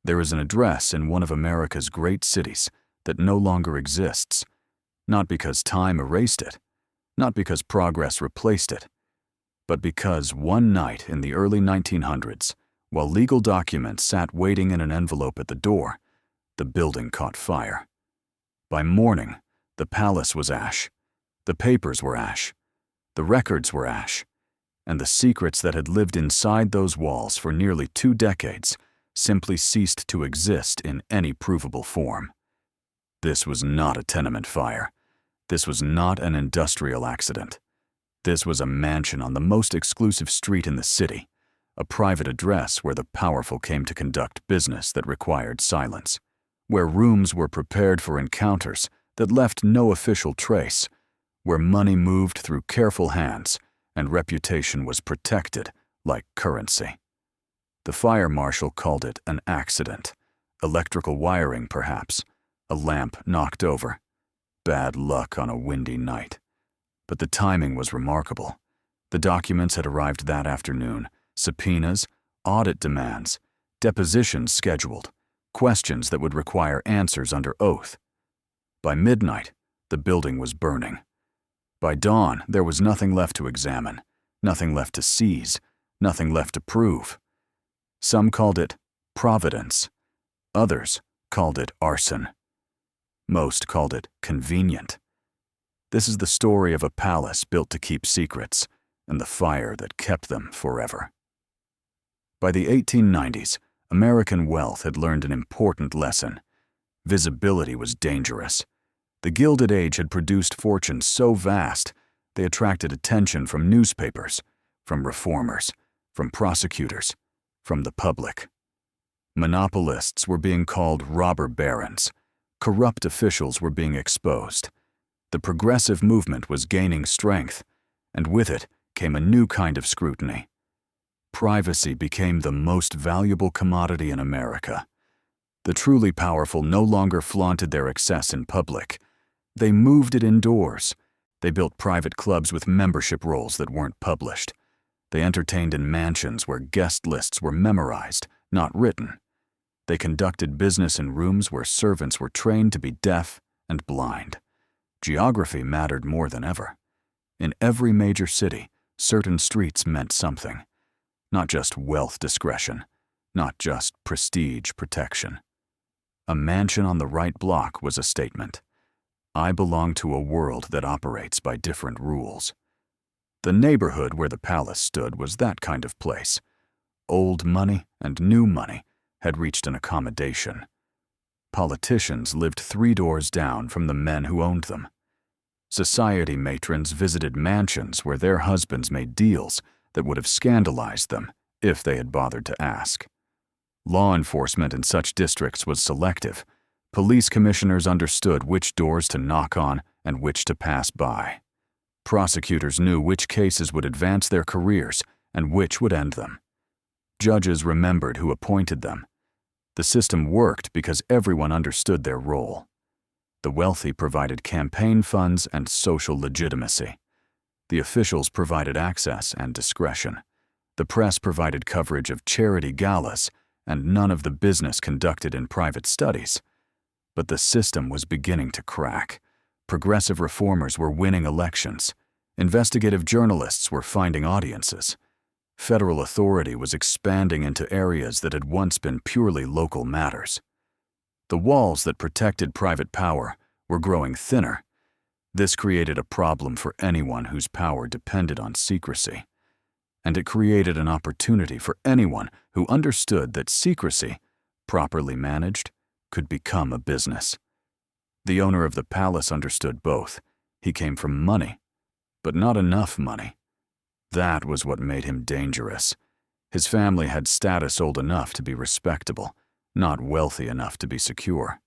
There is an address in one of America's great cities that no longer exists, not because time erased it, not because progress replaced it, but because one night in the early 1900s, while legal documents sat waiting in an envelope at the door, the building caught fire. By morning, the palace was ash, the papers were ash, the records were ash, and the secrets that had lived inside those walls for nearly 2 decades simply ceased to exist in any provable form. This was not a tenement fire. This was not an industrial accident. This was a mansion on the most exclusive street in the city, a private address where the powerful came to conduct business that required silence, where rooms were prepared for encounters that left no official trace, where money moved through careful hands and reputation was protected like currency. The fire marshal called it an accident, electrical wiring perhaps, a lamp knocked over, bad luck on a windy night. But the timing was remarkable. The documents had arrived that afternoon, subpoenas, audit demands, depositions scheduled, questions that would require answers under oath. By midnight, the building was burning. By dawn, there was nothing left to examine, nothing left to seize, nothing left to prove. Some called it providence. Others called it arson. Most called it convenient. This is the story of a palace built to keep secrets and the fire that kept them forever. By the 1890s, American wealth had learned an important lesson. Visibility was dangerous. The Gilded Age had produced fortunes so vast, they attracted attention from newspapers, from reformers, from prosecutors, from the public. Monopolists were being called robber barons. Corrupt officials were being exposed. The progressive movement was gaining strength, and with it came a new kind of scrutiny. Privacy became the most valuable commodity in America. The truly powerful no longer flaunted their excess in public. They moved it indoors. They built private clubs with membership rolls that weren't published. They entertained in mansions where guest lists were memorized, not written. They conducted business in rooms where servants were trained to be deaf and blind. Geography mattered more than ever. In every major city, certain streets meant something. Not just wealth discretion, not just prestige protection. A mansion on the right block was a statement. I belong to a world that operates by different rules. The neighborhood where the palace stood was that kind of place. Old money and new money had reached an accommodation. Politicians lived 3 doors down from the men who owned them. Society matrons visited mansions where their husbands made deals that would have scandalized them if they had bothered to ask. Law enforcement in such districts was selective. Police commissioners understood which doors to knock on and which to pass by. Prosecutors knew which cases would advance their careers and which would end them. Judges remembered who appointed them. The system worked because everyone understood their role. The wealthy provided campaign funds and social legitimacy. The officials provided access and discretion. The press provided coverage of charity galas and none of the business conducted in private studies. But the system was beginning to crack. Progressive reformers were winning elections. Investigative journalists were finding audiences. Federal authority was expanding into areas that had once been purely local matters. The walls that protected private power were growing thinner. This created a problem for anyone whose power depended on secrecy. And it created an opportunity for anyone who understood that secrecy, properly managed, could become a business. The owner of the palace understood both. He came from money, but not enough money. That was what made him dangerous. His family had status old enough to be respectable, not wealthy enough to be secure.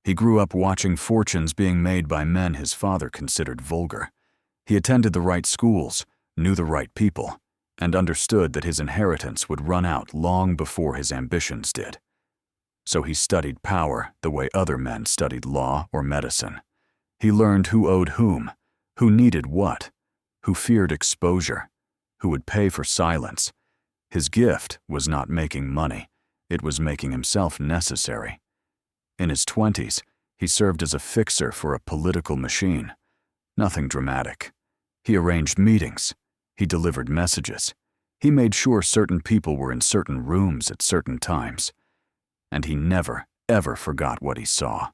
He grew up watching fortunes being made by men his father considered vulgar. He attended the right schools, knew the right people, and understood that his inheritance would run out long before his ambitions did. So he studied power the way other men studied law or medicine. He learned who owed whom, who needed what, who feared exposure, who would pay for silence. His gift was not making money. It was making himself necessary. In his 20s, he served as a fixer for a political machine. Nothing dramatic. He arranged meetings. He delivered messages. He made sure certain people were in certain rooms at certain times. And he never, ever forgot what he saw.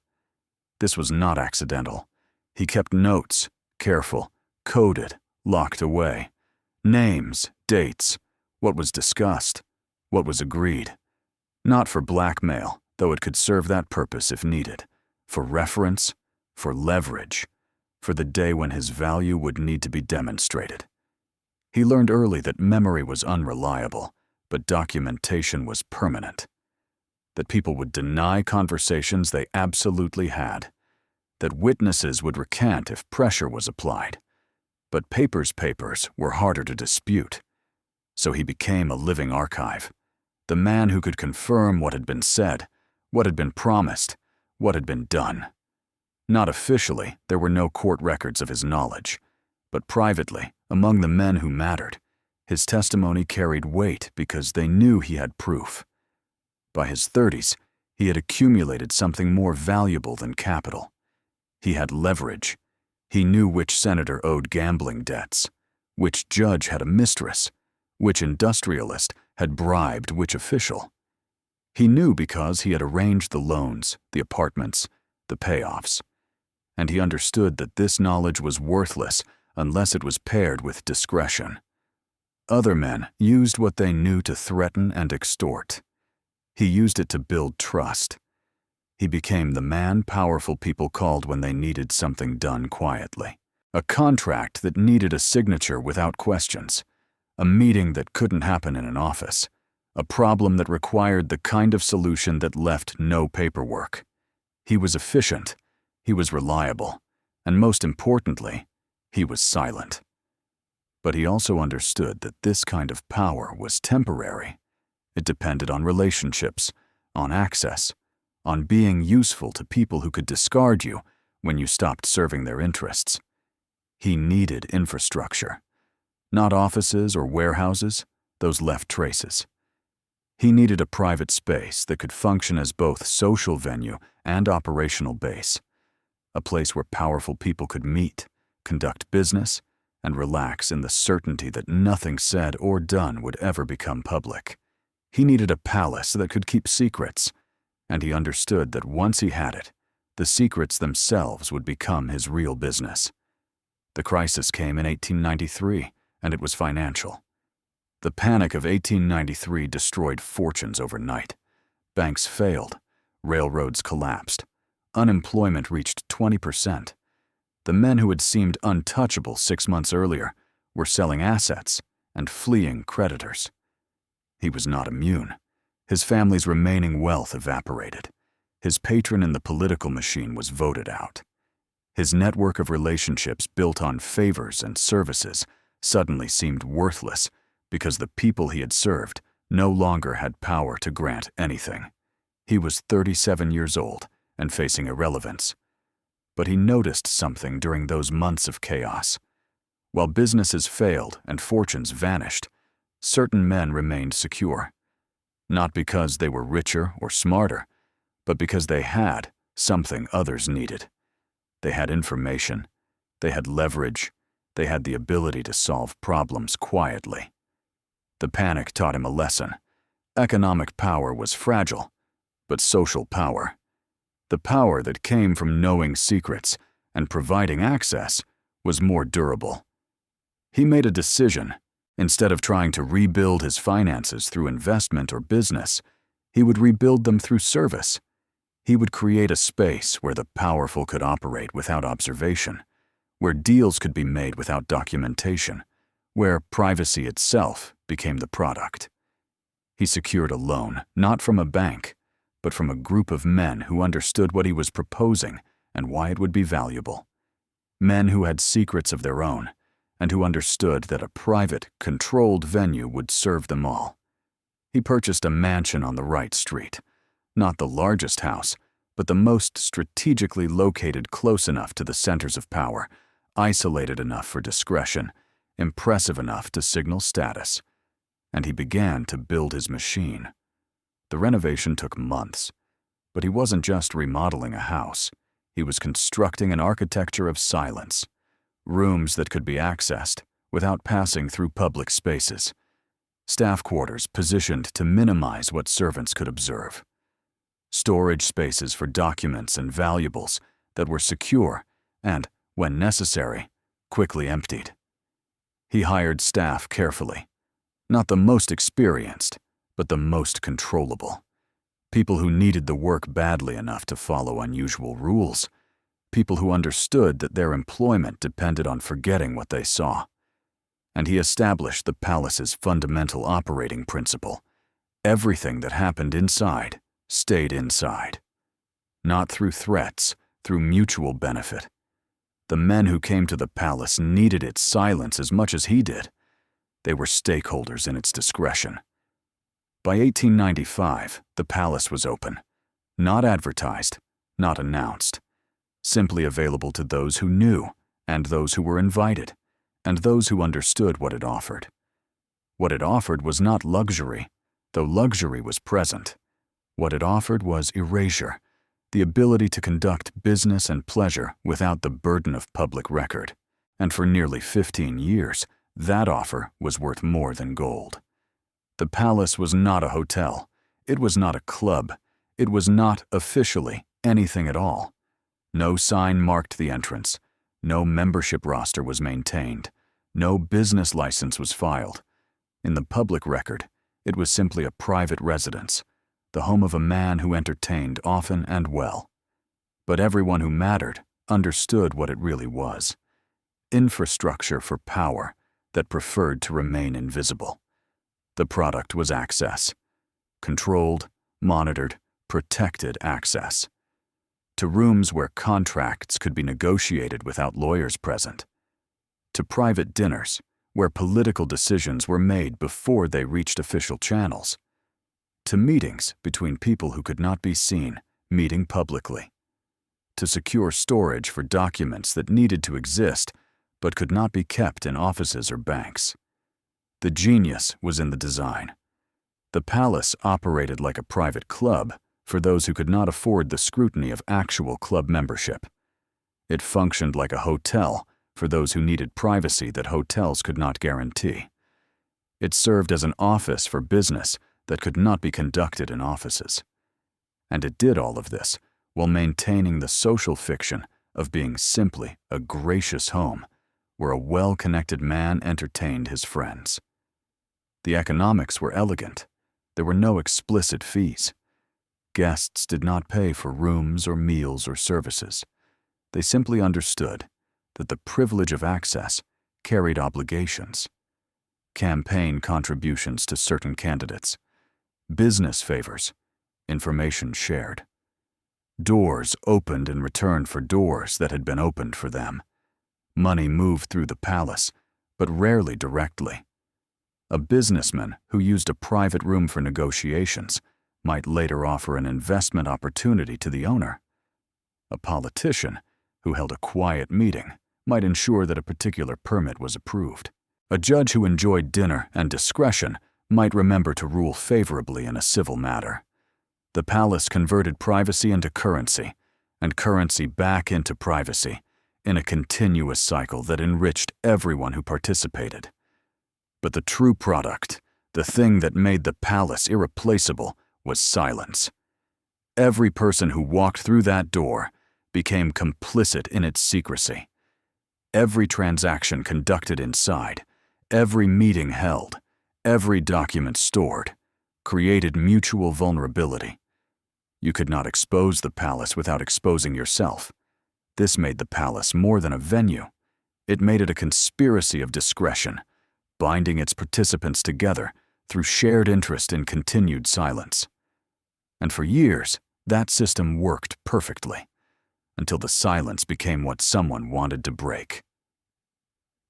This was not accidental. He kept notes, careful, coded, locked away. Names, dates, what was discussed, what was agreed. Not for blackmail, though it could serve that purpose if needed. For reference, for leverage, for the day when his value would need to be demonstrated. He learned early that memory was unreliable, but documentation was permanent. That people would deny conversations they absolutely had. That witnesses would recant if pressure was applied. But papers were harder to dispute. So he became a living archive. The man who could confirm what had been said, what had been promised, what had been done. Not officially, there were no court records of his knowledge. But privately, among the men who mattered, his testimony carried weight because they knew he had proof. By his 30s, he had accumulated something more valuable than capital. He had leverage. He knew which senator owed gambling debts, which judge had a mistress, which industrialist had bribed which official. He knew because he had arranged the loans, the apartments, the payoffs. And he understood that this knowledge was worthless unless it was paired with discretion. Other men used what they knew to threaten and extort. He used it to build trust. He became the man powerful people called when they needed something done quietly. A contract that needed a signature without questions. A meeting that couldn't happen in an office. A problem that required the kind of solution that left no paperwork. He was efficient. He was reliable. And most importantly, he was silent. But he also understood that this kind of power was temporary. It depended on relationships, on access, on being useful to people who could discard you when you stopped serving their interests. He needed infrastructure. Not offices or warehouses, those left traces. He needed a private space that could function as both social venue and operational base. A place where powerful people could meet, conduct business, and relax in the certainty that nothing said or done would ever become public. He needed a palace that could keep secrets, and he understood that once he had it, the secrets themselves would become his real business. The crisis came in 1893, and it was financial. The panic of 1893 destroyed fortunes overnight. Banks failed, railroads collapsed, unemployment reached 20%. The men who had seemed untouchable 6 months earlier were selling assets and fleeing creditors. He was not immune. His family's remaining wealth evaporated. His patron in the political machine was voted out. His network of relationships built on favors and services suddenly seemed worthless because the people he had served no longer had power to grant anything. He was 37 years old and facing irrelevance. But he noticed something during those months of chaos. While businesses failed and fortunes vanished, certain men remained secure. Not because they were richer or smarter, but because they had something others needed. They had information, they had leverage, they had the ability to solve problems quietly. The panic taught him a lesson. Economic power was fragile, but social power, the power that came from knowing secrets and providing access, was more durable. He made a decision. Instead of trying to rebuild his finances through investment or business, he would rebuild them through service. He would create a space where the powerful could operate without observation, where deals could be made without documentation, where privacy itself became the product. He secured a loan, not from a bank, but from a group of men who understood what he was proposing and why it would be valuable. Men who had secrets of their own, and who understood that a private, controlled venue would serve them all. He purchased a mansion on the right street, not the largest house, but the most strategically located close enough to the centers of power, isolated enough for discretion, impressive enough to signal status. And he began to build his machine. The renovation took months, but he wasn't just remodeling a house. He was constructing an architecture of silence, rooms that could be accessed without passing through public spaces, staff quarters positioned to minimize what servants could observe, storage spaces for documents and valuables that were secure and, when necessary, quickly emptied. He hired staff carefully, not the most experienced, but the most controllable. People who needed the work badly enough to follow unusual rules. People who understood that their employment depended on forgetting what they saw. And he established the palace's fundamental operating principle. Everything that happened inside stayed inside. Not through threats, through mutual benefit. The men who came to the palace needed its silence as much as he did. They were stakeholders in its discretion. By 1895, the palace was open. Not advertised, not announced. Simply available to those who knew, and those who were invited, and those who understood what it offered. What it offered was not luxury, though luxury was present. What it offered was erasure, the ability to conduct business and pleasure without the burden of public record. And for nearly 15 years, that offer was worth more than gold. The palace was not a hotel. It was not a club. It was not, officially, anything at all. No sign marked the entrance. No membership roster was maintained. No business license was filed. In the public record, it was simply a private residence, the home of a man who entertained often and well. But everyone who mattered understood what it really was. Infrastructure for power that preferred to remain invisible. The product was access. Controlled, monitored, protected access. To rooms where contracts could be negotiated without lawyers present. To private dinners, where political decisions were made before they reached official channels. To meetings between people who could not be seen, meeting publicly. To secure storage for documents that needed to exist but could not be kept in offices or banks. The genius was in the design. The palace operated like a private club for those who could not afford the scrutiny of actual club membership. It functioned like a hotel for those who needed privacy that hotels could not guarantee. It served as an office for business that could not be conducted in offices. And it did all of this while maintaining the social fiction of being simply a gracious home where a well-connected man entertained his friends. The economics were elegant. There were no explicit fees. Guests did not pay for rooms or meals or services. They simply understood that the privilege of access carried obligations. Campaign contributions to certain candidates, business favors, information shared. Doors opened in return for doors that had been opened for them. Money moved through the palace, but rarely directly. A businessman who used a private room for negotiations might later offer an investment opportunity to the owner. A politician who held a quiet meeting might ensure that a particular permit was approved. A judge who enjoyed dinner and discretion might remember to rule favorably in a civil matter. The palace converted privacy into currency, and currency back into privacy, in a continuous cycle that enriched everyone who participated. But the true product, the thing that made the palace irreplaceable, was silence. Every person who walked through that door became complicit in its secrecy. Every transaction conducted inside, every meeting held, every document stored, created mutual vulnerability. You could not expose the palace without exposing yourself. This made the palace more than a venue. It made it a conspiracy of discretion, binding its participants together through shared interest in continued silence. And for years, that system worked perfectly, until the silence became what someone wanted to break.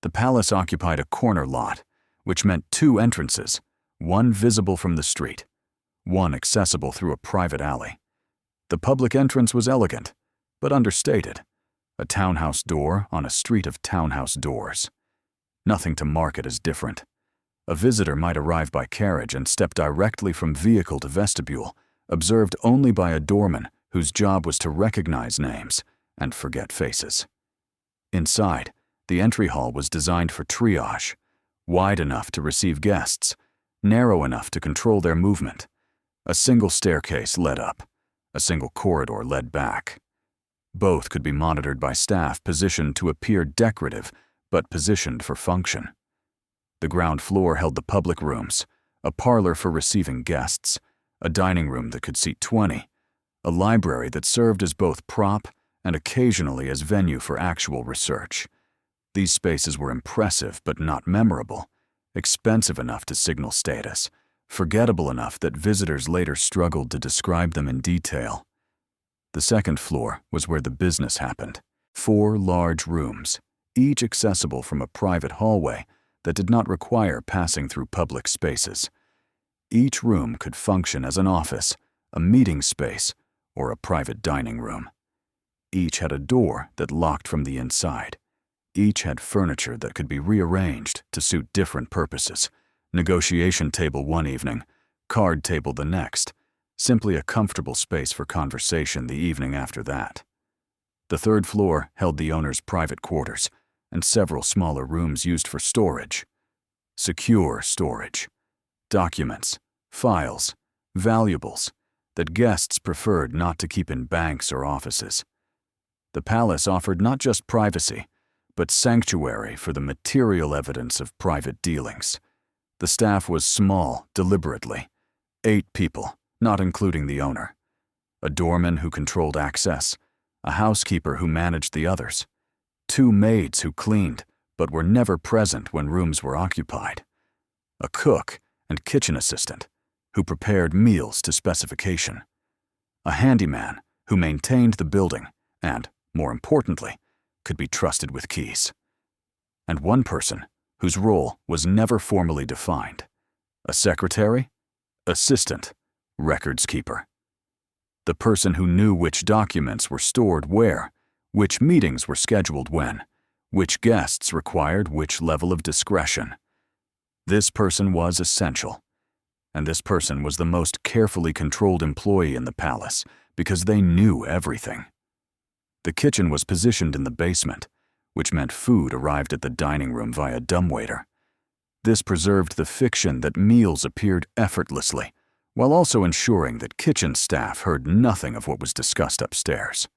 The palace occupied a corner lot, which meant two entrances, one visible from the street, one accessible through a private alley. The public entrance was elegant, but understated, a townhouse door on a street of townhouse doors. Nothing to mark it as different. A visitor might arrive by carriage and step directly from vehicle to vestibule, observed only by a doorman whose job was to recognize names and forget faces. Inside, the entry hall was designed for triage, wide enough to receive guests, narrow enough to control their movement. A single staircase led up, a single corridor led back. Both could be monitored by staff positioned to appear decorative, but positioned for function. The ground floor held the public rooms, a parlor for receiving guests, a dining room that could seat 20, a library that served as both prop and occasionally as venue for actual research. These spaces were impressive but not memorable, expensive enough to signal status, forgettable enough that visitors later struggled to describe them in detail. The second floor was where the business happened. 4 large rooms, each accessible from a private hallway that did not require passing through public spaces. Each room could function as an office, a meeting space, or a private dining room. Each had a door that locked from the inside. Each had furniture that could be rearranged to suit different purposes. Negotiation table one evening, card table the next, simply a comfortable space for conversation the evening after that. The third floor held the owner's private quarters and several smaller rooms used for storage. Secure storage. Documents, files, valuables that guests preferred not to keep in banks or offices. The palace offered not just privacy, but sanctuary for the material evidence of private dealings. The staff was small, deliberately. 8 people, not including the owner. A doorman who controlled access, a housekeeper who managed the others, 2 maids who cleaned but were never present when rooms were occupied, a cook and kitchen assistant who prepared meals to specification, a handyman who maintained the building and, more importantly, could be trusted with keys, and one person whose role was never formally defined, a secretary, assistant, records keeper. The person who knew which documents were stored where, which meetings were scheduled when, which guests required which level of discretion. This person was essential, and this person was the most carefully controlled employee in the palace because they knew everything. The kitchen was positioned in the basement, which meant food arrived at the dining room via dumbwaiter. This preserved the fiction that meals appeared effortlessly, while also ensuring that kitchen staff heard nothing of what was discussed upstairs.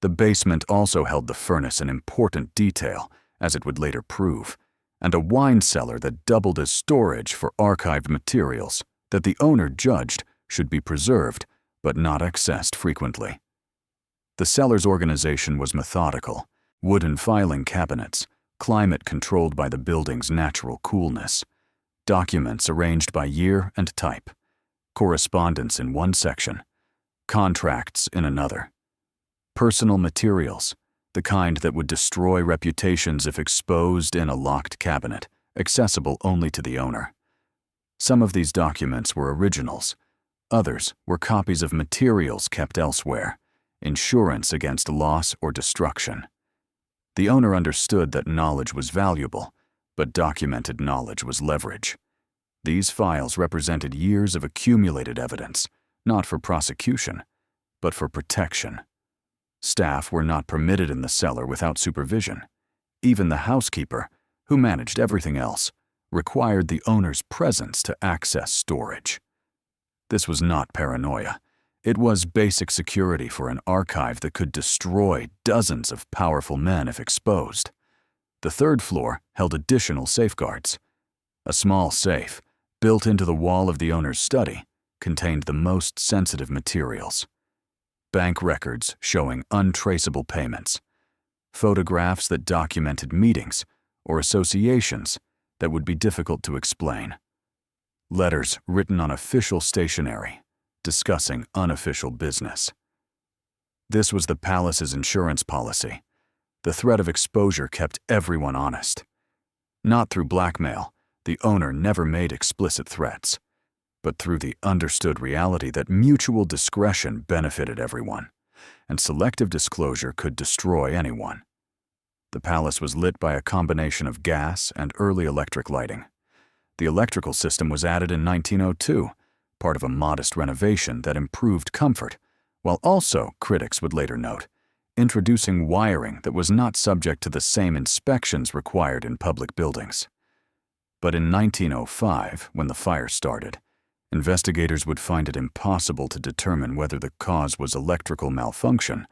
The basement also held the furnace, an important detail, as it would later prove, and a wine cellar that doubled as storage for archived materials that the owner judged should be preserved but not accessed frequently. The cellar's organization was methodical, wooden filing cabinets, climate controlled by the building's natural coolness, documents arranged by year and type, correspondence in one section, contracts in another, personal materials, the kind that would destroy reputations if exposed in a locked cabinet, accessible only to the owner. Some of these documents were originals, others were copies of materials kept elsewhere, insurance against loss or destruction. The owner understood that knowledge was valuable, but documented knowledge was leverage. These files represented years of accumulated evidence, not for prosecution, but for protection. Staff were not permitted in the cellar without supervision. Even the housekeeper, who managed everything else, required the owner's presence to access storage. This was not paranoia. It was basic security for an archive that could destroy dozens of powerful men if exposed. The third floor held additional safeguards. A small safe, built into the wall of the owner's study, contained the most sensitive materials. Bank records showing untraceable payments, photographs that documented meetings or associations that would be difficult to explain, letters written on official stationery discussing unofficial business. This was the palace's insurance policy. The threat of exposure kept everyone honest. Not through blackmail, the owner never made explicit threats, but through the understood reality that mutual discretion benefited everyone, and selective disclosure could destroy anyone. The palace was lit by a combination of gas and early electric lighting. The electrical system was added in 1902, part of a modest renovation that improved comfort, while also, critics would later note, introducing wiring that was not subject to the same inspections required in public buildings. But in 1905, when the fire started, investigators would find it impossible to determine whether the cause was electrical malfunction,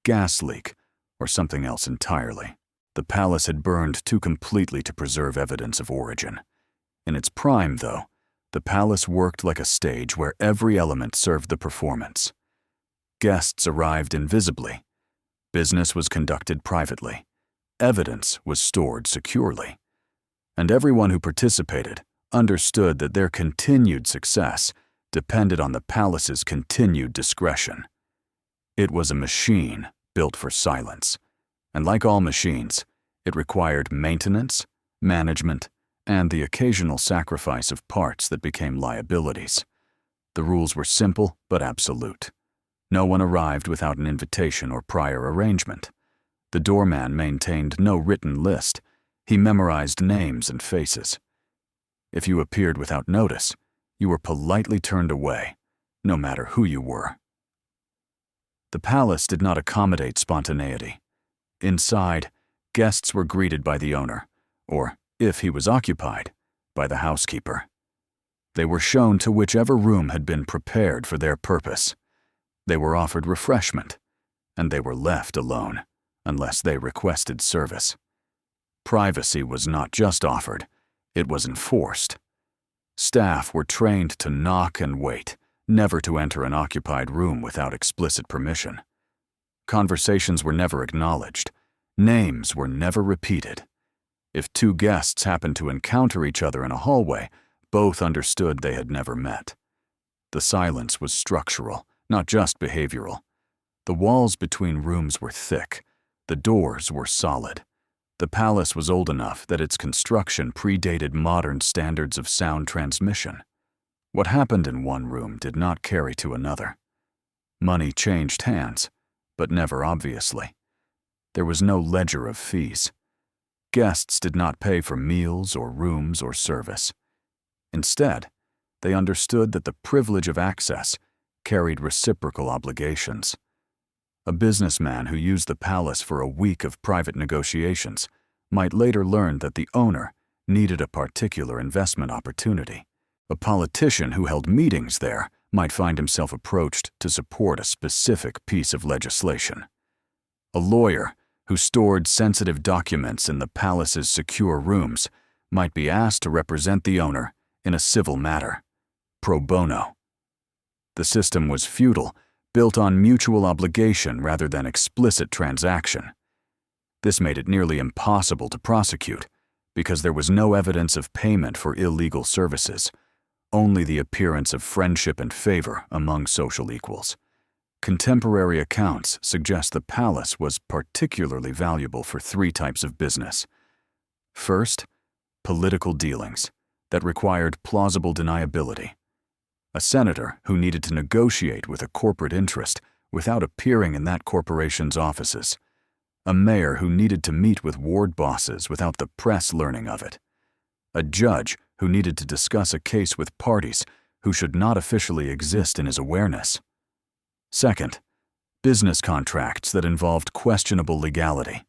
gas leak, or something else entirely. The palace had burned too completely to preserve evidence of origin. In its prime, though, the palace worked like a stage where every element served the performance. Guests arrived invisibly. Business was conducted privately. Evidence was stored securely. And everyone who participated understood that their continued success depended on the palace's continued discretion. It was a machine built for silence, and like all machines, it required maintenance, management, and the occasional sacrifice of parts that became liabilities. The rules were simple but absolute. No one arrived without an invitation or prior arrangement. The doorman maintained no written list. He memorized names and faces. If you appeared without notice, you were politely turned away, no matter who you were. The palace did not accommodate spontaneity. Inside, guests were greeted by the owner, or, if he was occupied, by the housekeeper. They were shown to whichever room had been prepared for their purpose. They were offered refreshment, and they were left alone, unless they requested service. Privacy was not just offered, it was enforced. Staff were trained to knock and wait, never to enter an occupied room without explicit permission. Conversations were never acknowledged. Names were never repeated. If two guests happened to encounter each other in a hallway, both understood they had never met. The silence was structural, not just behavioral. The walls between rooms were thick. The doors were solid. The palace was old enough that its construction predated modern standards of sound transmission. What happened in one room did not carry to another. Money changed hands, but never obviously. There was no ledger of fees. Guests did not pay for meals or rooms or service. Instead, they understood that the privilege of access carried reciprocal obligations. A businessman who used the palace for a week of private negotiations might later learn that the owner needed a particular investment opportunity. A politician who held meetings there might find himself approached to support a specific piece of legislation. A lawyer who stored sensitive documents in the palace's secure rooms might be asked to represent the owner in a civil matter, pro bono. The system was feudal, built on mutual obligation rather than explicit transaction. This made it nearly impossible to prosecute, because there was no evidence of payment for illegal services, only the appearance of friendship and favor among social equals. Contemporary accounts suggest the palace was particularly valuable for three types of business. First, political dealings that required plausible deniability. A senator who needed to negotiate with a corporate interest without appearing in that corporation's offices. A mayor who needed to meet with ward bosses without the press learning of it. A judge who needed to discuss a case with parties who should not officially exist in his awareness. Second, business contracts that involved questionable legality.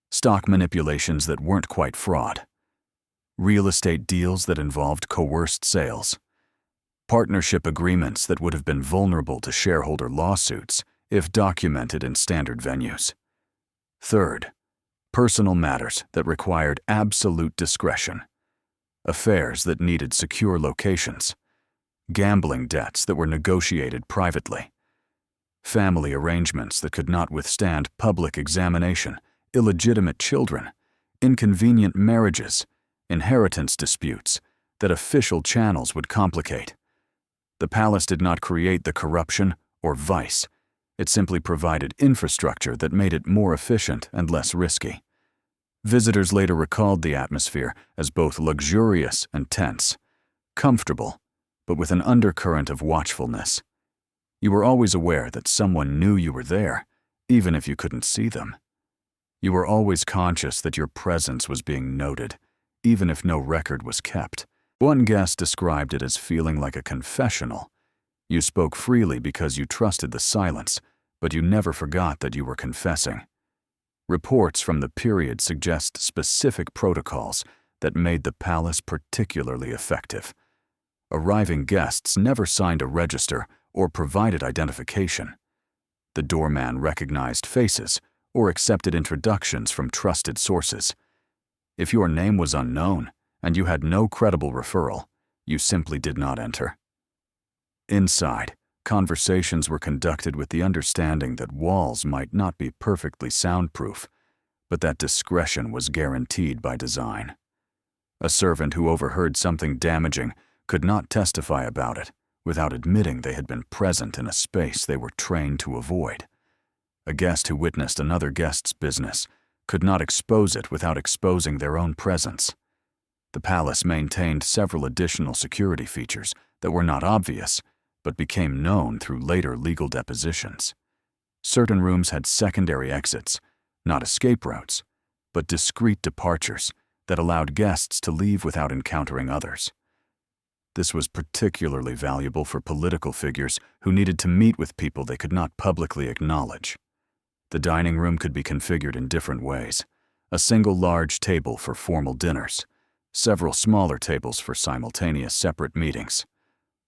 Stock manipulations that weren't quite fraud. Real estate deals that involved coerced sales. Partnership agreements that would have been vulnerable to shareholder lawsuits if documented in standard venues. Third, personal matters that required absolute discretion. Affairs that needed secure locations. Gambling debts that were negotiated privately. Family arrangements that could not withstand public examination, illegitimate children, inconvenient marriages, inheritance disputes that official channels would complicate. The palace did not create the corruption or vice. It simply provided infrastructure that made it more efficient and less risky. Visitors later recalled the atmosphere as both luxurious and tense, comfortable, but with an undercurrent of watchfulness. You were always aware that someone knew you were there, even if you couldn't see them. You were always conscious that your presence was being noted, even if no record was kept, One guest described it as feeling like a confessional. You spoke freely because you trusted the silence, but you never forgot that you were confessing. Reports from the period suggest specific protocols that made the palace particularly effective. Arriving guests never signed a register or provided identification. The doorman recognized faces or accepted introductions from trusted sources. If your name was unknown and you had no credible referral, you simply did not enter. Inside, conversations were conducted with the understanding that walls might not be perfectly soundproof, but that discretion was guaranteed by design. A servant who overheard something damaging could not testify about it without admitting they had been present in a space they were trained to avoid. A guest who witnessed another guest's business could not expose it without exposing their own presence. The palace maintained several additional security features that were not obvious, but became known through later legal depositions. Certain rooms had secondary exits, not escape routes, but discreet departures that allowed guests to leave without encountering others. This was particularly valuable for political figures who needed to meet with people they could not publicly acknowledge. The dining room could be configured in different ways: a single large table for formal dinners, several smaller tables for simultaneous separate meetings,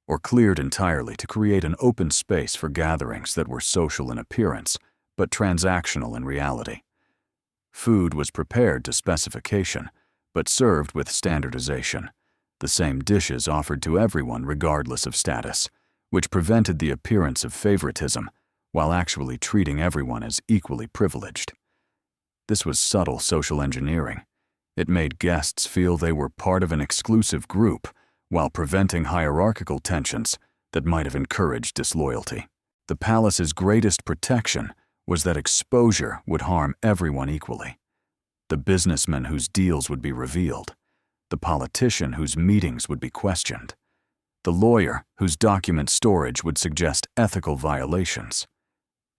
or cleared entirely to create an open space for gatherings that were social in appearance but transactional in reality. Food was prepared to specification, but served with standardization, the same dishes offered to everyone regardless of status, which prevented the appearance of favoritism while actually treating everyone as equally privileged. This was subtle social engineering. It made guests feel they were part of an exclusive group while preventing hierarchical tensions that might have encouraged disloyalty. The palace's greatest protection was that exposure would harm everyone equally. The businessman whose deals would be revealed, the politician whose meetings would be questioned, the lawyer whose document storage would suggest ethical violations.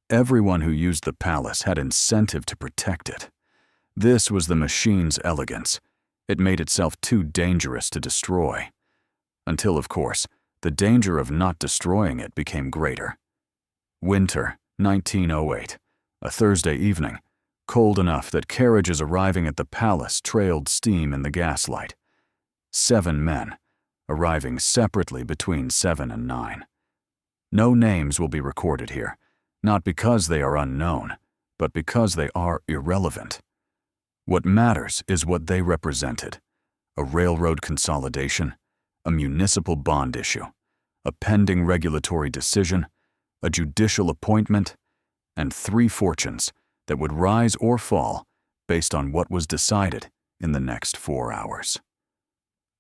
Everyone who used the palace had incentive to protect it. This was the machine's elegance. It made itself too dangerous to destroy. Until, of course, the danger of not destroying it became greater. Winter, 1908, a Thursday evening, cold enough that carriages arriving at the palace trailed steam in the gaslight. 7 men, arriving separately between 7 and 9. No names will be recorded here, not because they are unknown, but because they are irrelevant. What matters is what they represented: a railroad consolidation, a municipal bond issue, a pending regulatory decision, a judicial appointment, and 3 fortunes that would rise or fall based on what was decided in the next 4 hours.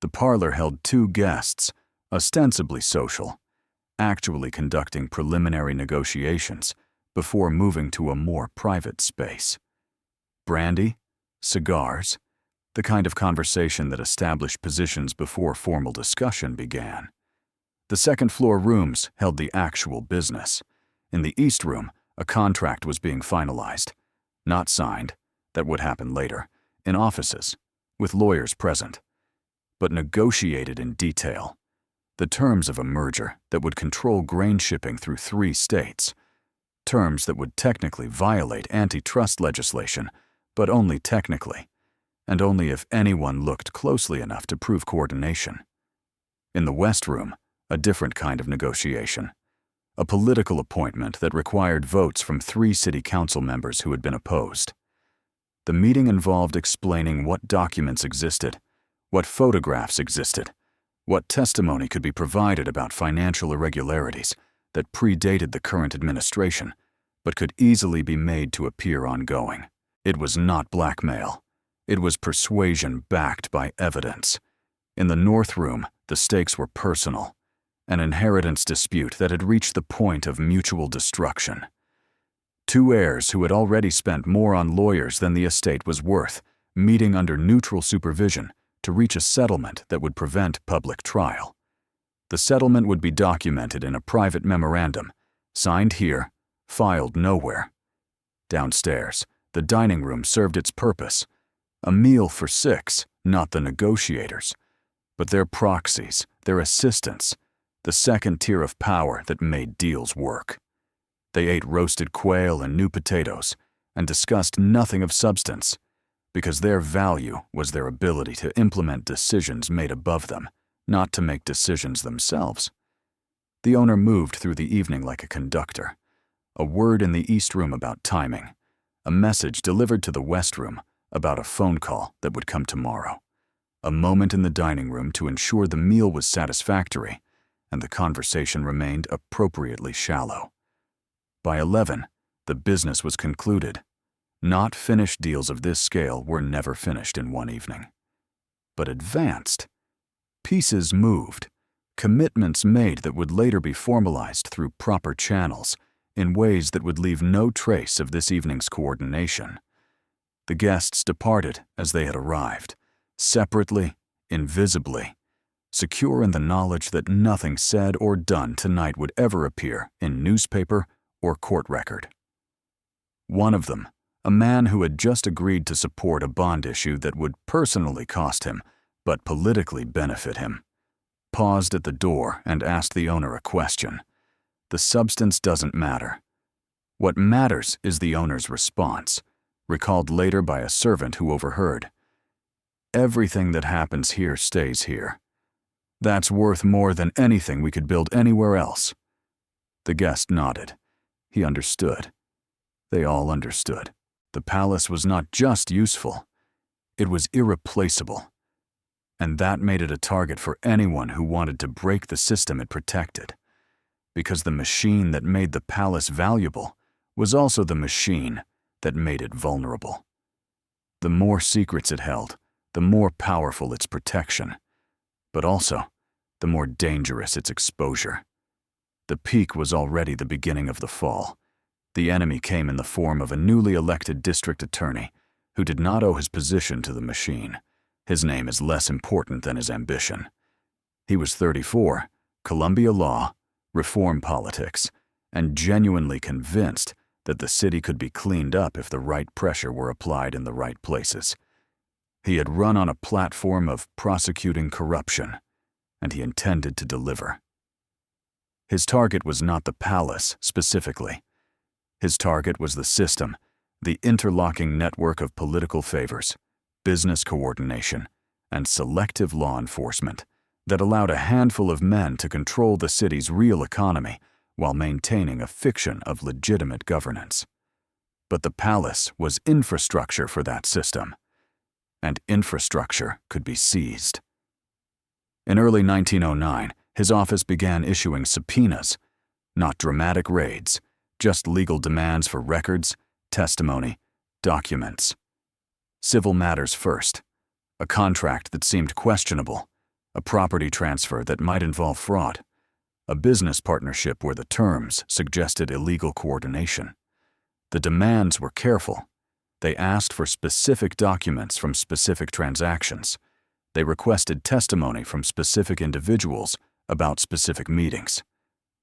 The parlor held 2 guests, ostensibly social, actually conducting preliminary negotiations before moving to a more private space. Brandy, cigars, the kind of conversation that established positions before formal discussion began. The second-floor rooms held the actual business. In the East Room, a contract was being finalized, not signed, that would happen later, in offices, with lawyers present, but negotiated in detail. The terms of a merger that would control grain shipping through 3 states. Terms that would technically violate antitrust legislation, but only technically, and only if anyone looked closely enough to prove coordination. In the West Room, a different kind of negotiation. A political appointment that required votes from 3 city council members who had been opposed. The meeting involved explaining what documents existed, what photographs existed, what testimony could be provided about financial irregularities that predated the current administration, but could easily be made to appear ongoing. It was not blackmail. It was persuasion backed by evidence. In the North Room, the stakes were personal, an inheritance dispute that had reached the point of mutual destruction. 2 heirs who had already spent more on lawyers than the estate was worth, meeting under neutral supervision to reach a settlement that would prevent public trial. The settlement would be documented in a private memorandum, signed here, filed nowhere. Downstairs, the dining room served its purpose. A meal for 6, not the negotiators, but their proxies, their assistants, the second tier of power that made deals work. They ate roasted quail and new potatoes and discussed nothing of substance, because their value was their ability to implement decisions made above them, not to make decisions themselves. The owner moved through the evening like a conductor. A word in the East Room about timing, a message delivered to the West Room about a phone call that would come tomorrow, a moment in the dining room to ensure the meal was satisfactory, and the conversation remained appropriately shallow. By 11, the business was concluded. Not finished deals of this scale were never finished in one evening. But advanced. Pieces moved. Commitments made that would later be formalized through proper channels in ways that would leave no trace of this evening's coordination. The guests departed as they had arrived, separately, invisibly, secure in the knowledge that nothing said or done tonight would ever appear in newspaper or court record. One of them, a man who had just agreed to support a bond issue that would personally cost him, but politically benefit him, paused at the door and asked the owner a question. The substance doesn't matter. What matters is the owner's response, recalled later by a servant who overheard. Everything that happens here stays here. That's worth more than anything we could build anywhere else. The guest nodded. He understood. They all understood. The palace was not just useful, it was irreplaceable. And that made it a target for anyone who wanted to break the system it protected. Because the machine that made the palace valuable was also the machine that made it vulnerable. The more secrets it held, the more powerful its protection, but also the more dangerous its exposure. The peak was already the beginning of the fall. The enemy came in the form of a newly elected district attorney who did not owe his position to the machine. His name is less important than his ambition. He was 34, Columbia law, reform politics, and genuinely convinced that the city could be cleaned up if the right pressure were applied in the right places. He had run on a platform of prosecuting corruption, and he intended to deliver. His target was not the palace specifically. His target was the system, the interlocking network of political favors, business coordination, and selective law enforcement that allowed a handful of men to control the city's real economy while maintaining a fiction of legitimate governance. But the palace was infrastructure for that system, and infrastructure could be seized. In early 1909, his office began issuing subpoenas, not dramatic raids, just legal demands for records, testimony, documents. Civil matters first, a contract that seemed questionable, a property transfer that might involve fraud, a business partnership where the terms suggested illegal coordination. The demands were careful. They asked for specific documents from specific transactions. They requested testimony from specific individuals about specific meetings.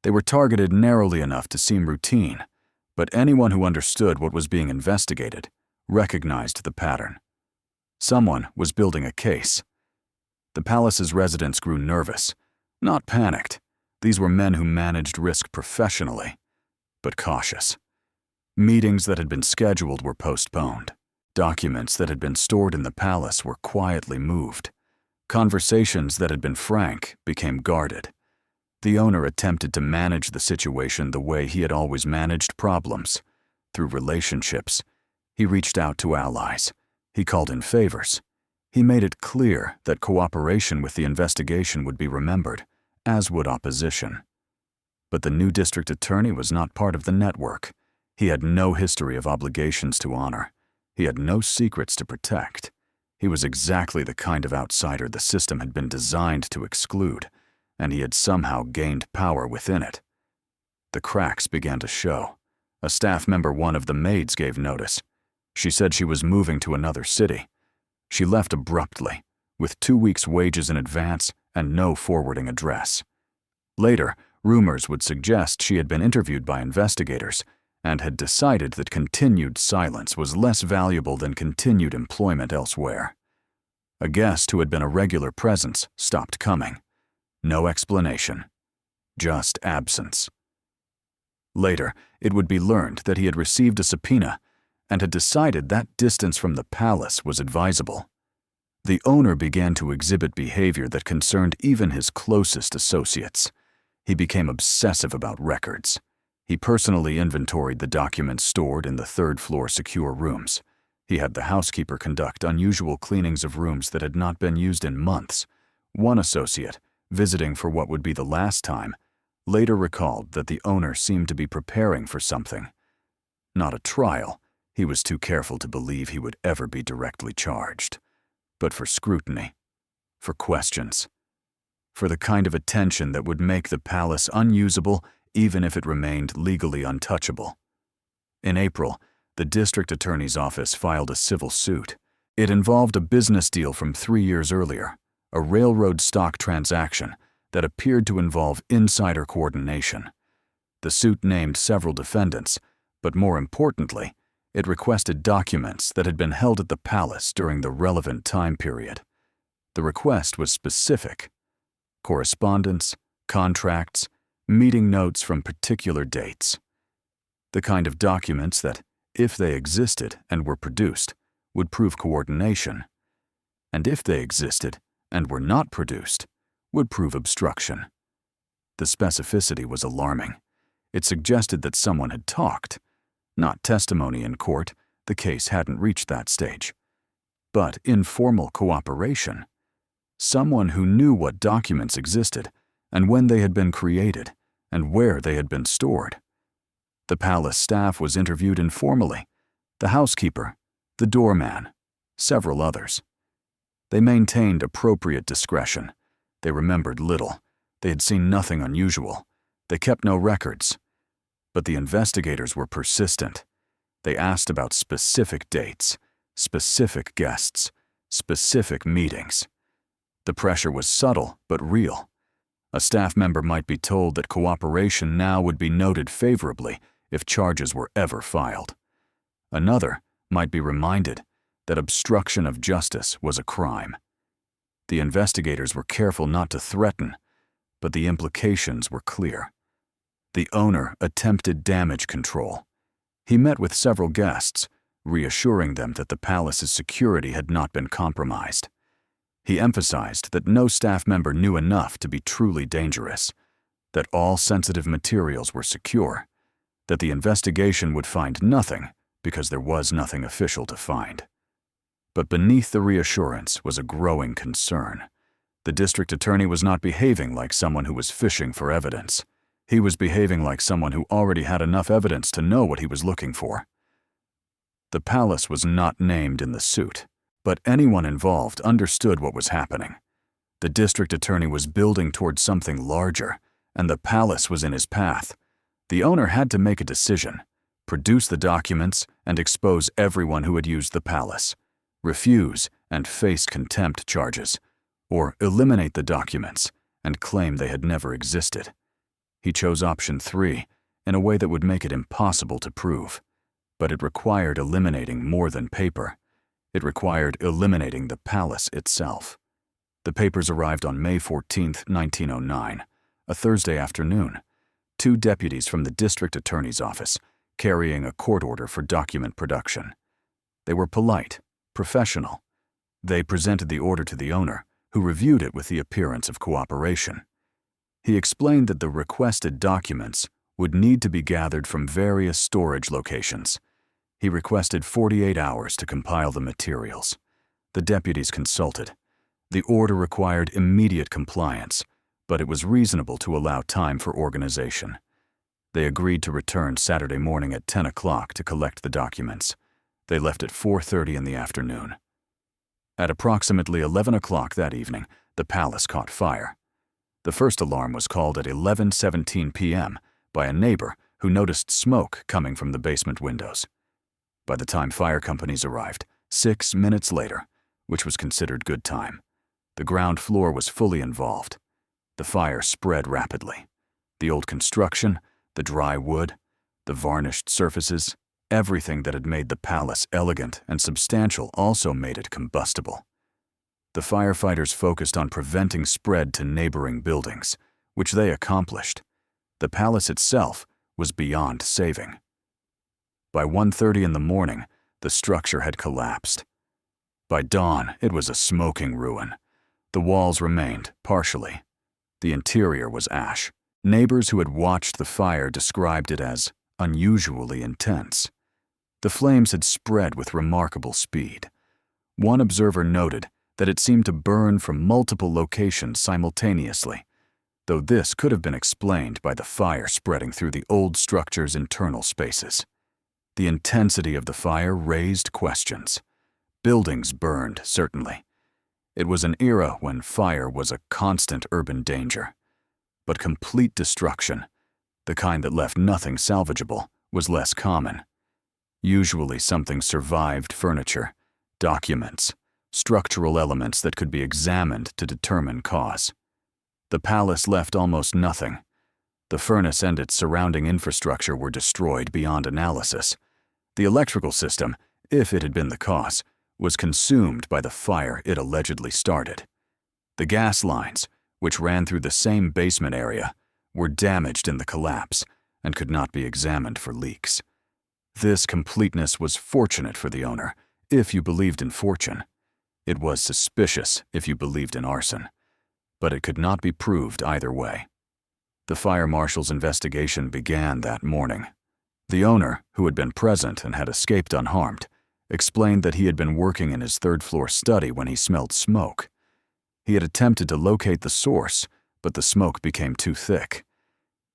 They were targeted narrowly enough to seem routine, but anyone who understood what was being investigated recognized the pattern. Someone was building a case. The palace's residents grew nervous, not panicked. These were men who managed risk professionally, but cautious. Meetings that had been scheduled were postponed. Documents that had been stored in the palace were quietly moved. Conversations that had been frank became guarded. The owner attempted to manage the situation the way he had always managed problems, through relationships. He reached out to allies. He called in favors. He made it clear that cooperation with the investigation would be remembered, as would opposition. But the new district attorney was not part of the network. He had no history of obligations to honor. He had no secrets to protect. He was exactly the kind of outsider the system had been designed to exclude, and he had somehow gained power within it. The cracks began to show. A staff member, one of the maids, gave notice. She said she was moving to another city. She left abruptly, with 2 weeks' wages in advance and no forwarding address. Later, rumors would suggest she had been interviewed by investigators and had decided that continued silence was less valuable than continued employment elsewhere. A guest who had been a regular presence stopped coming. No explanation. Just absence. Later, it would be learned that he had received a subpoena and had decided that distance from the palace was advisable. The owner began to exhibit behavior that concerned even his closest associates. He became obsessive about records. He personally inventoried the documents stored in the third-floor secure rooms. He had the housekeeper conduct unusual cleanings of rooms that had not been used in months. One associate, visiting for what would be the last time, later recalled that the owner seemed to be preparing for something. Not a trial. He was too careful to believe he would ever be directly charged. But for scrutiny, for questions, for the kind of attention that would make the palace unusable even if it remained legally untouchable. In April, the district attorney's office filed a civil suit. It involved a business deal from 3 years earlier, a railroad stock transaction that appeared to involve insider coordination. The suit named several defendants, but more importantly, it requested documents that had been held at the palace during the relevant time period. The request was specific: correspondence, contracts, meeting notes from particular dates. The kind of documents that, if they existed and were produced, would prove coordination, and if they existed and were not produced, would prove obstruction. The specificity was alarming. It suggested that someone had talked. Not testimony in court, the case hadn't reached that stage. But informal cooperation. Someone who knew what documents existed, and when they had been created, and where they had been stored. The palace staff was interviewed informally. The housekeeper, the doorman, several others. They maintained appropriate discretion. They remembered little. They had seen nothing unusual. They kept no records. But the investigators were persistent. They asked about specific dates, specific guests, specific meetings. The pressure was subtle but real. A staff member might be told that cooperation now would be noted favorably if charges were ever filed. Another might be reminded that obstruction of justice was a crime. The investigators were careful not to threaten, but the implications were clear. The owner attempted damage control. He met with several guests, reassuring them that the palace's security had not been compromised. He emphasized that no staff member knew enough to be truly dangerous, that all sensitive materials were secure, that the investigation would find nothing because there was nothing official to find. But beneath the reassurance was a growing concern. The district attorney was not behaving like someone who was fishing for evidence. He was behaving like someone who already had enough evidence to know what he was looking for. The palace was not named in the suit, but anyone involved understood what was happening. The district attorney was building towards something larger, and the palace was in his path. The owner had to make a decision: produce the documents and expose everyone who had used the palace, refuse and face contempt charges, or eliminate the documents and claim they had never existed. He chose option 3 in a way that would make it impossible to prove, but it required eliminating more than paper. It required eliminating the palace itself. The papers arrived on May 14, 1909, a Thursday afternoon. 2 deputies from the district attorney's office, carrying a court order for document production. They were polite, professional. They presented the order to the owner, who reviewed it with the appearance of cooperation. He explained that the requested documents would need to be gathered from various storage locations. He requested 48 hours to compile the materials. The deputies consulted. The order required immediate compliance, but it was reasonable to allow time for organization. They agreed to return Saturday morning at 10 o'clock to collect the documents. They left at 4:30 in the afternoon. At approximately 11 o'clock that evening, the palace caught fire. The first alarm was called at 11:17 p.m. by a neighbor who noticed smoke coming from the basement windows. By the time fire companies arrived, 6 minutes later, which was considered good time, the ground floor was fully involved. The fire spread rapidly. The old construction, the dry wood, the varnished surfaces, everything that had made the palace elegant and substantial also made it combustible. The firefighters focused on preventing spread to neighboring buildings, which they accomplished. The palace itself was beyond saving. By 1:30 in the morning, the structure had collapsed. By dawn, it was a smoking ruin. The walls remained, partially. The interior was ash. Neighbors who had watched the fire described it as unusually intense. The flames had spread with remarkable speed. One observer noted that it seemed to burn from multiple locations simultaneously, though this could have been explained by the fire spreading through the old structure's internal spaces. The intensity of the fire raised questions. Buildings burned, certainly. It was an era when fire was a constant urban danger. But complete destruction, the kind that left nothing salvageable, was less common. Usually something survived: furniture, documents, structural elements that could be examined to determine cause. The palace left almost nothing. The furnace and its surrounding infrastructure were destroyed beyond analysis. The electrical system, if it had been the cause, was consumed by the fire it allegedly started. The gas lines, which ran through the same basement area, were damaged in the collapse and could not be examined for leaks. This completeness was fortunate for the owner, if you believed in fortune. It was suspicious if you believed in arson. But it could not be proved either way. The fire marshal's investigation began that morning. The owner, who had been present and had escaped unharmed, explained that he had been working in his third-floor study when he smelled smoke. He had attempted to locate the source, but the smoke became too thick.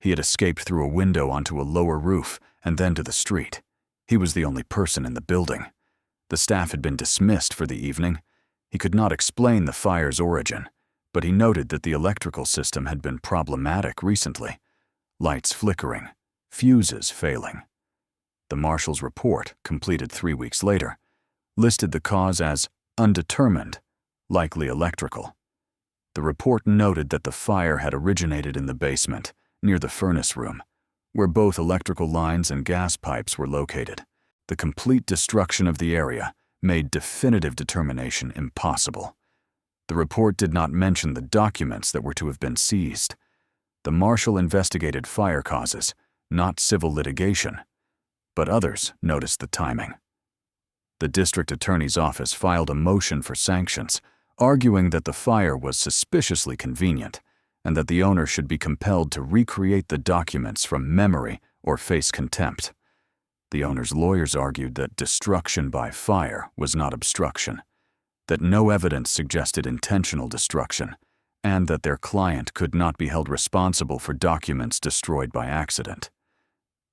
He had escaped through a window onto a lower roof and then to the street. He was the only person in the building. The staff had been dismissed for the evening. He could not explain the fire's origin, but he noted that the electrical system had been problematic recently. Lights flickering, fuses failing. The marshal's report, completed 3 weeks later, listed the cause as undetermined, likely electrical. The report noted that the fire had originated in the basement, near the furnace room, where both electrical lines and gas pipes were located. The complete destruction of the area made definitive determination impossible. The report did not mention the documents that were to have been seized. The marshal investigated fire causes, not civil litigation, but others noticed the timing. The district attorney's office filed a motion for sanctions, arguing that the fire was suspiciously convenient and that the owner should be compelled to recreate the documents from memory or face contempt. The owner's lawyers argued that destruction by fire was not obstruction, that no evidence suggested intentional destruction, and that their client could not be held responsible for documents destroyed by accident.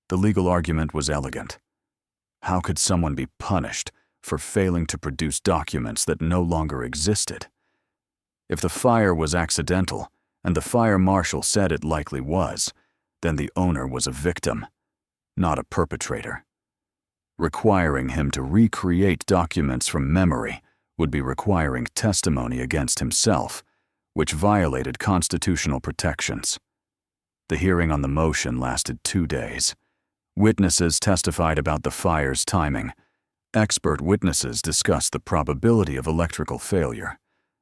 The legal argument was elegant. How could someone be punished for failing to produce documents that no longer existed? If the fire was accidental, and the fire marshal said it likely was, then the owner was a victim, not a perpetrator. Requiring him to recreate documents from memory would be requiring testimony against himself, which violated constitutional protections. The hearing on the motion lasted 2 days. Witnesses testified about the fire's timing. Expert witnesses discussed the probability of electrical failure.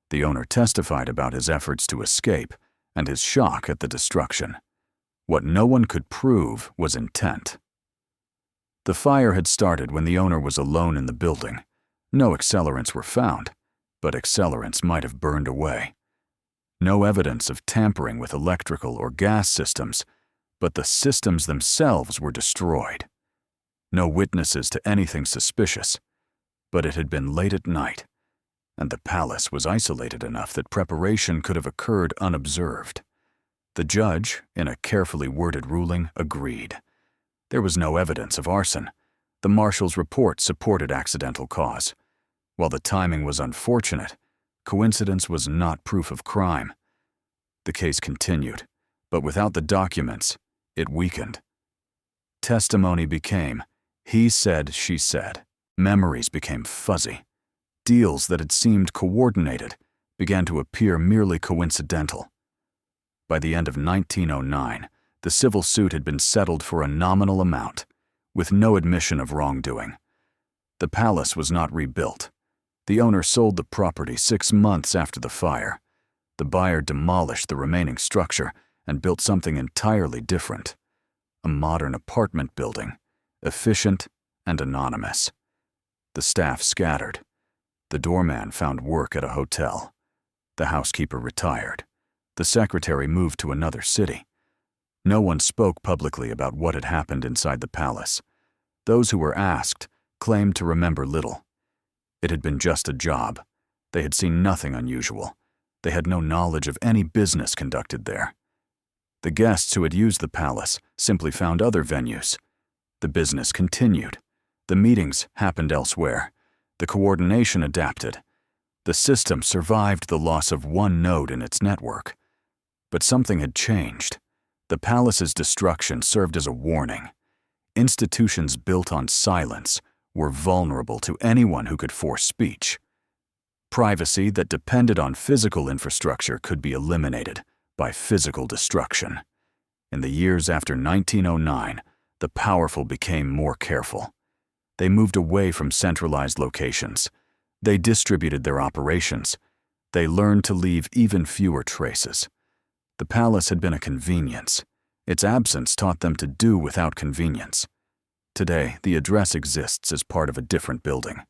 The owner testified about his efforts to escape and his shock at the destruction. What no one could prove was intent. The fire had started when the owner was alone in the building. No accelerants were found, but accelerants might have burned away. No evidence of tampering with electrical or gas systems, but the systems themselves were destroyed. No witnesses to anything suspicious, but it had been late at night, and the palace was isolated enough that preparation could have occurred unobserved. The judge, in a carefully worded ruling, agreed. There was no evidence of arson. The marshal's report supported accidental cause. While the timing was unfortunate, coincidence was not proof of crime. The case continued, but without the documents, it weakened. Testimony became, he said, she said. Memories became fuzzy. Deals that had seemed coordinated began to appear merely coincidental. By the end of 1909, the civil suit had been settled for a nominal amount, with no admission of wrongdoing. The palace was not rebuilt. The owner sold the property 6 months after the fire. The buyer demolished the remaining structure and built something entirely different. A modern apartment building, efficient and anonymous. The staff scattered. The doorman found work at a hotel. The housekeeper retired. The secretary moved to another city. No one spoke publicly about what had happened inside the palace. Those who were asked claimed to remember little. It had been just a job. They had seen nothing unusual. They had no knowledge of any business conducted there. The guests who had used the palace simply found other venues. The business continued. The meetings happened elsewhere. The coordination adapted. The system survived the loss of one node in its network. But something had changed. The palace's destruction served as a warning. Institutions built on silence were vulnerable to anyone who could force speech. Privacy that depended on physical infrastructure could be eliminated by physical destruction. In the years after 1909, the powerful became more careful. They moved away from centralized locations. They distributed their operations. They learned to leave even fewer traces. The palace had been a convenience. Its absence taught them to do without convenience. Today, the address exists as part of a different building.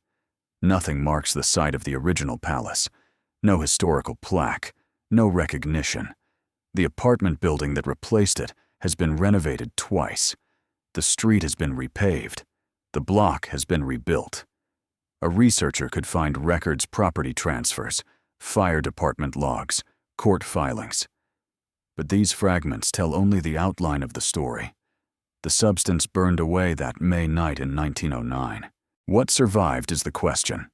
Nothing marks the site of the original palace. No historical plaque, no recognition. The apartment building that replaced it has been renovated twice. The street has been repaved. The block has been rebuilt. A researcher could find records, property transfers, fire department logs, court filings. But these fragments tell only the outline of the story. The substance burned away that May night in 1909. What survived is the question.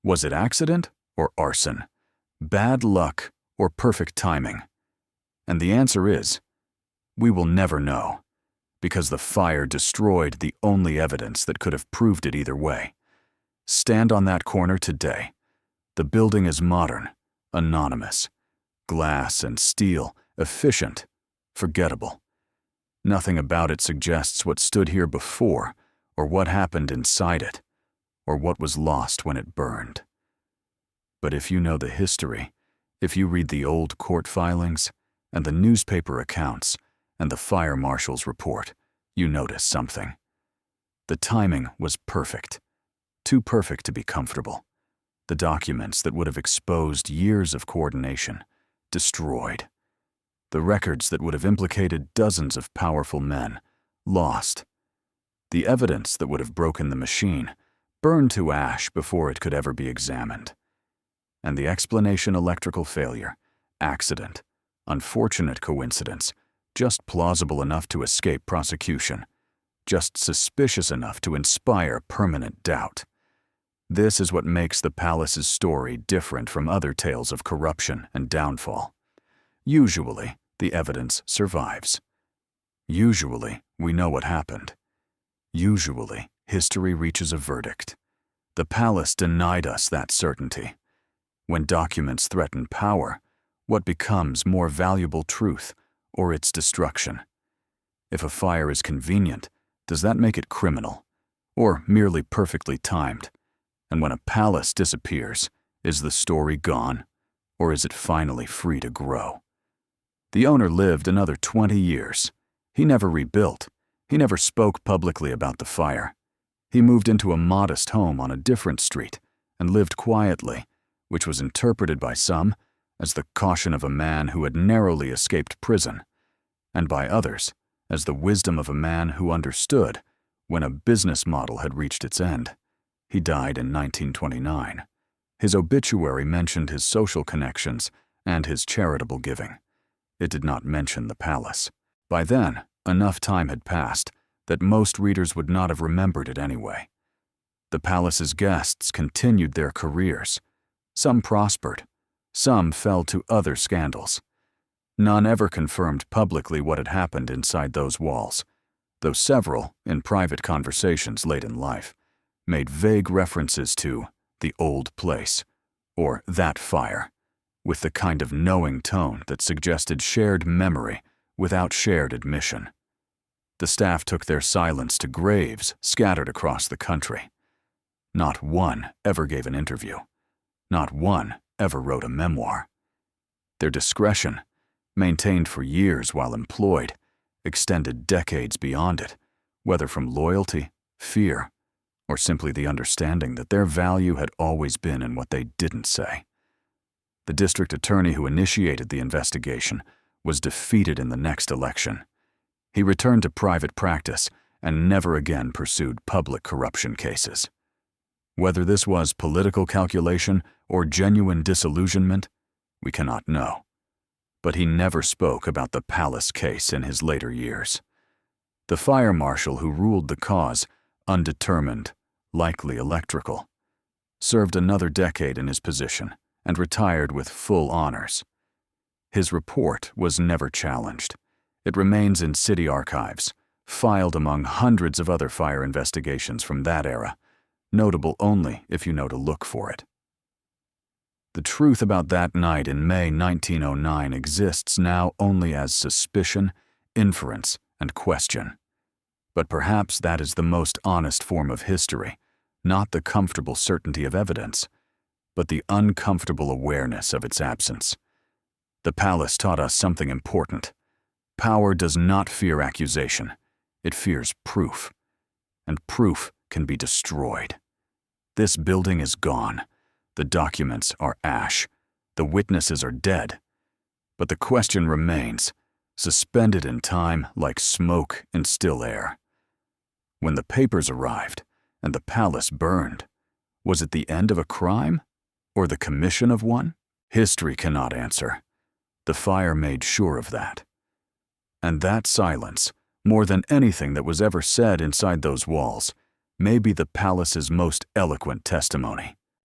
Was it accident or arson? Bad luck or perfect timing? And the answer is, we will never know, because the fire destroyed the only evidence that could have proved it either way. Stand on that corner today. The building is modern, anonymous, glass and steel, efficient, forgettable. Nothing about it suggests what stood here before, or what happened inside it, or what was lost when it burned. But if you know the history, if you read the old court filings, and the newspaper accounts, and the fire marshal's report, you notice something. The timing was perfect, too perfect to be comfortable. The documents that would have exposed years of coordination, destroyed. The records that would have implicated dozens of powerful men, lost. The evidence that would have broken the machine, burned to ash before it could ever be examined. And the explanation: electrical failure, accident, unfortunate coincidence, just plausible enough to escape prosecution, just suspicious enough to inspire permanent doubt. This is what makes the palace's story different from other tales of corruption and downfall. Usually, the evidence survives. Usually, we know what happened. Usually, history reaches a verdict. The palace denied us that certainty. When documents threaten power, what becomes more valuable, truth or its destruction? If a fire is convenient, does that make it criminal, or merely perfectly timed? And when a palace disappears, is the story gone, or is it finally free to grow? The owner lived another 20 years. He never rebuilt. He never spoke publicly about the fire. He moved into a modest home on a different street and lived quietly, which was interpreted by some as the caution of a man who had narrowly escaped prison, and by others as the wisdom of a man who understood when a business model had reached its end. He died in 1929. His obituary mentioned his social connections and his charitable giving. It did not mention the palace. By then, enough time had passed that most readers would not have remembered it anyway. The palace's guests continued their careers. Some prospered. Some fell to other scandals. None ever confirmed publicly what had happened inside those walls, though several, in private conversations late in life, made vague references to the old place, or that fire, with the kind of knowing tone that suggested shared memory without shared admission. The staff took their silence to graves scattered across the country. Not one ever gave an interview. Not one ever wrote a memoir. Their discretion, maintained for years while employed, extended decades beyond it, whether from loyalty, fear, or simply the understanding that their value had always been in what they didn't say. The district attorney who initiated the investigation was defeated in the next election. He returned to private practice and never again pursued public corruption cases. Whether this was political calculation or genuine disillusionment, we cannot know. But he never spoke about the Palace case in his later years. The fire marshal who ruled the cause, undetermined, likely electrical, served another decade in his position and retired with full honors. His report was never challenged. It remains in city archives, filed among hundreds of other fire investigations from that era, notable only if you know to look for it. The truth about that night in May 1909 exists now only as suspicion, inference, and question. But perhaps that is the most honest form of history, not the comfortable certainty of evidence, but the uncomfortable awareness of its absence. The Palace taught us something important. Power does not fear accusation. It fears proof. And proof can be destroyed. This building is gone. The documents are ash. The witnesses are dead. But the question remains, suspended in time like smoke in still air. When the papers arrived and the palace burned, was it the end of a crime or the commission of one? History cannot answer. The fire made sure of that. And that silence, more than anything that was ever said inside those walls, may be the palace's most eloquent testimony.